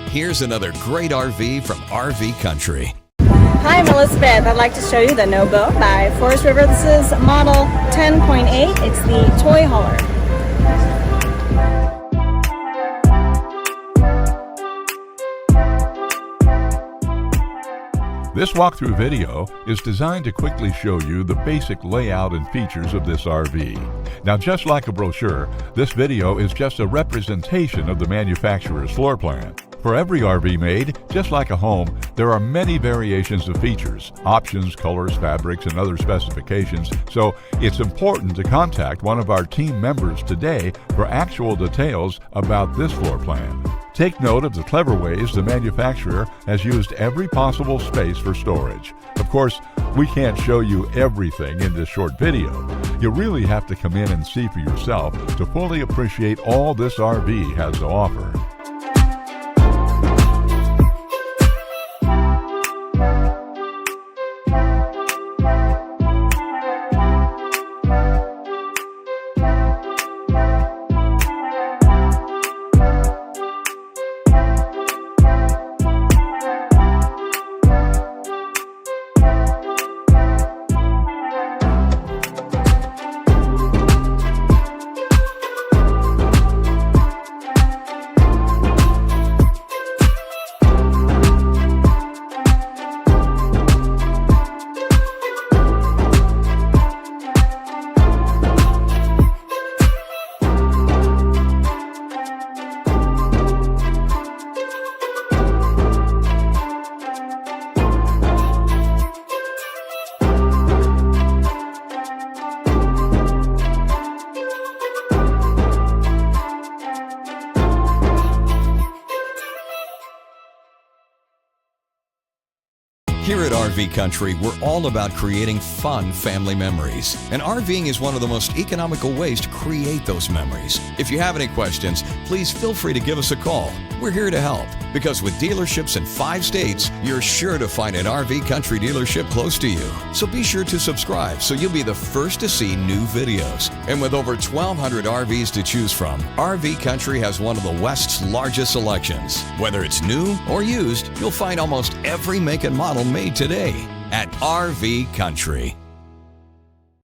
Here's another great RV from RV Country. Hi, I'm Elizabeth. I'd like to show you the No Boat by Forest River. This is model 10.8. It's the toy hauler. This walkthrough video is designed to quickly show you the basic layout and features of this RV. Now, just like a brochure, this video is just a representation of the manufacturer's floor plan. For every RV made, just like a home, there are many variations of features, options, colors, fabrics, and other specifications, so it's important to contact one of our team members today for actual details about this floor plan. Take note of the clever ways the manufacturer has used every possible space for storage. Of course, we can't show you everything in this short video. You really have to come in and see for yourself to fully appreciate all this RV has to offer. Here at RV Country, we're all about creating fun family memories. And RVing is one of the most economical ways to create those memories. If you have any questions, please feel free to give us a call. We're here to help, because with dealerships in 5 states, you're sure to find an RV Country dealership close to you. So be sure to subscribe so you'll be the first to see new videos. And with over 1,200 RVs to choose from, RV Country has one of the West's largest selections. Whether it's new or used, you'll find almost every make and model made today at RV Country.